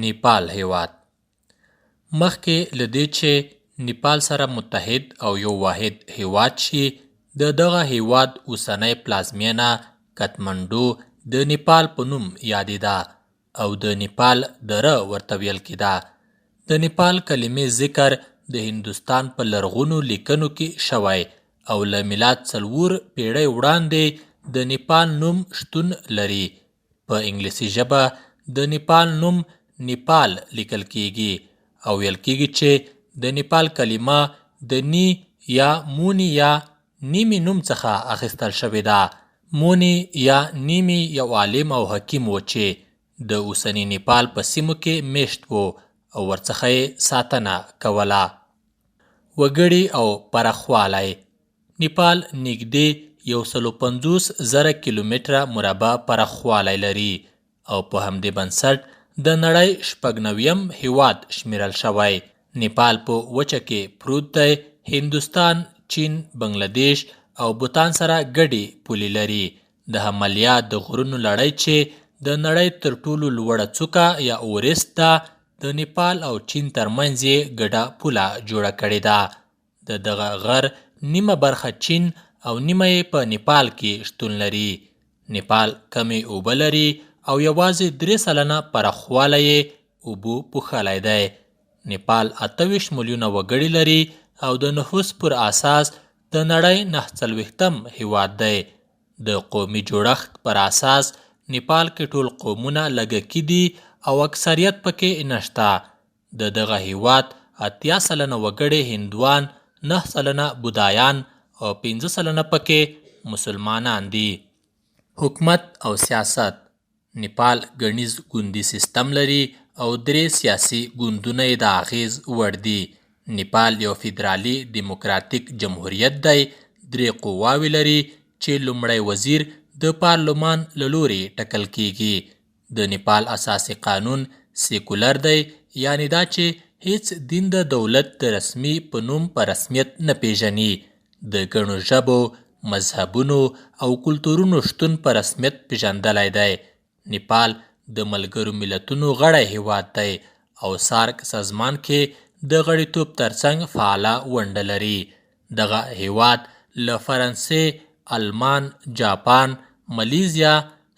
نیپال هېواد. مخکې له دې چې نیپال سره متحد او یو واحد هېواد شي، د دغه هېواد اوسنۍ پلازمینه کاتمانډو د نیپال په نوم یادېده او د نیپال دره ورته ویل کېده. د نیپال کلمې ذکر د هندوستان په لرغونو لیکنو کې شوی او له میلاد 4 پیړۍ وړاندې د نیپال نوم شتون لري. په انګلیسي ژبه د نیپال نوم نیپال لیکل کیږي او ویل کیږي چې د نیپال کلمه د نی یا مونی یا نیمی نوم څخه اخیستل شوې ده. مونی یا نیمی یو عالم او حکیم و چې د اوسني نیپال په سیمو کې میشت و او ورڅخه یې ساتنه کوله. وګړي او پراخوالی: نیپال نږدې 150,000 کیلومتره مربع پراخوالی لري او په همدې بنسټ د نړۍ 9م هېواد شمیرل شوی. نیپال په وچه کې پروت دی. هندوستان، چین، بنګلادیش او بوتان سره ګډې پولې لري. د همالیا د غرونو لړۍ چې د نړۍ تر ټولو لوړه څوکه یا اورست ده، د نیپال او چین ترمنځ یې ګډه پوله جوړه کړې ده. د دغه غر نیمه برخه چین او نیمه یې په نیپال کې شتون لري. نیپال کمې اوبه لري او یوازې 3% پراخوالی یې اوبو پوښلی دی. نیپال 28 میلیونه وګړي لري او د نفوس پر اساس د نړۍ 49م هېواد دی. د قومي جوړښت پر اساس نیپال کې ټول قومونه لږکي دي او اکثریت پکې نشته. د دغه هېواد 80% وګړي هندوان، 9% بودایان او 15% پکې مسلمانان دي. حکومت او سیاست: نیپال ګڼیز ګوندي سیستم لري او 3 سیاسي ګوندونه یې د اغیز وړ دي. نیپال یو فدرالي دیموکراتیک جمهوریت دی. 3 قواوې لري چې لومړی وزیر د پارلمان له لوري ټاکل کیږي. د نیپال اساسي قانون سیکولر دی، یعنی دا چې هیڅ دین د دولت د رسمي په نوم په رسمیت نه پیژني. د ګڼو ژبو، مذهبونو او کلتورونو شتون په رسمیت پیژندلی دی. نیپال د ملګرو ملتونو غړی هېواد دی او سارک سازمان کې د غړیتوب ترڅنګ فعاله ونډه لري. دغه هېواد له فرانسې، آلمان، جاپان، ملیزیا،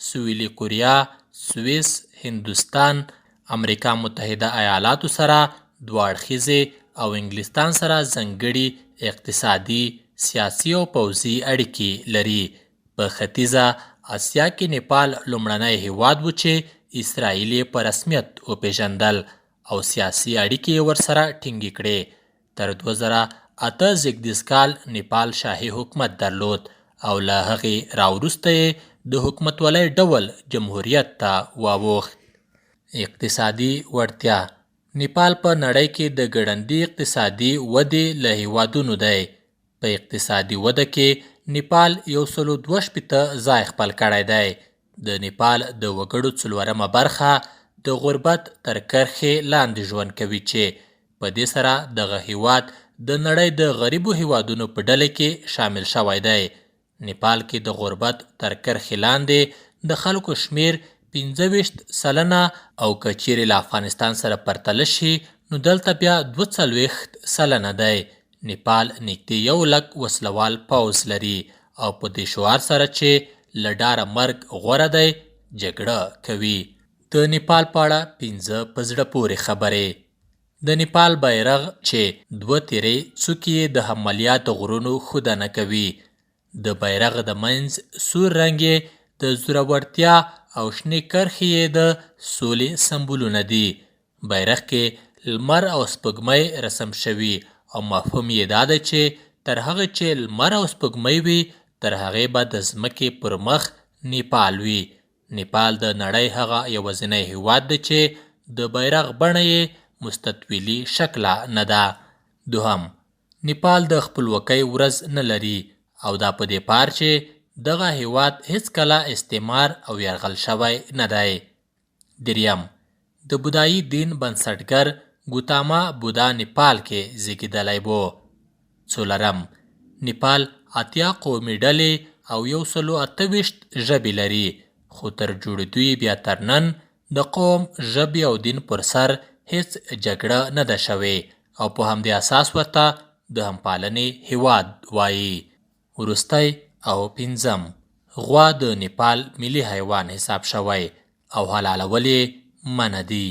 سویلي کوریا، سویس، هندوستان، امریکا متحده ایالاتو سره 2 اړخیزې او انګلستان سره ځانګړي اقتصادي، سیاسي او پوځي اړیکې لري. په ختیځه اسیا کې نیپال لومړنی هېواد و چې اسرائیل یې په رسمیت وپېژندل او سیاسي اړیکې یې ورسره ټینګې کړې. تر 2008 زېږدیز کال نیپال شاهي حکومت درلود او له هغې راوروسته یې د حکومتولۍ ډول جمهوریت ته واوښت. اقتصادي وړتیا: نیپال په نړۍ کې د ګړندي اقتصادي ودې له هېوادونو دی. په اقتصادي وده کې نیپال 162 ځای خپل کړی دی. د نیپال د وګړو 4مه برخه د غربت تر کرښې لاندې ژوند کوي چې په دې سره دغه هېواد د نړۍ د غریبو هېوادونو په ډله کې شامل شوی دی. نیپال کې د غربت تر کرښې لاندې د خلکو شمیر 25% او که چیرې له افغانستان سره پرتله شي نو دلته بیا 42% دی. نیپال نږدې 1 لک وسلوال پوځ لري او په دې شعار سره چې له ډاره مرګ غوره دی جګړه کوي. د نیپال په اړه 5 په زړه پورې خبرې. د نیپال بیرغ چې 2 تیرې څوکې یې د همالیا د غرونو ښودنه کوي. د بیرغ د منځ سور رنګ یې د زړورتیا او شنې کرښې یې د سولې سمبولونه دي. بیرغ کې لمر او سپوږمۍ رسم شوي او مفهوم یې دا دی چې تر هغه چې لمر او سپوږمۍ وي تر هغې به د ځمکې پر مخ نیپال وي. نیپال د نړۍ هغه یوازینی هېواد دی چې د بیرغ بڼه یې مستطیلي شکله نه ده. 2. نیپال د خپلواکۍ ورځ نه لري او دا په دې پار چې دغه هېواد هیڅکله استعمار او یرغل شوی نه دی. 3. د بودایي دین بنسټګر ګوتاما بودا نیپال کې زیږېدلی و. 4. نیپال 80 قومي ډلې او 128 ژبې لري، خو تر جوړېدو یې بیا تر نن د قوم، ژبې او دین پر سر هیڅ جګړه نه ده شوې او په همدې اساس ورته د همپالنې هېواد وایي. وروستی او پنځم، غوا د نیپال ملي حیوان حساب شوی او حلالول یې منع دي.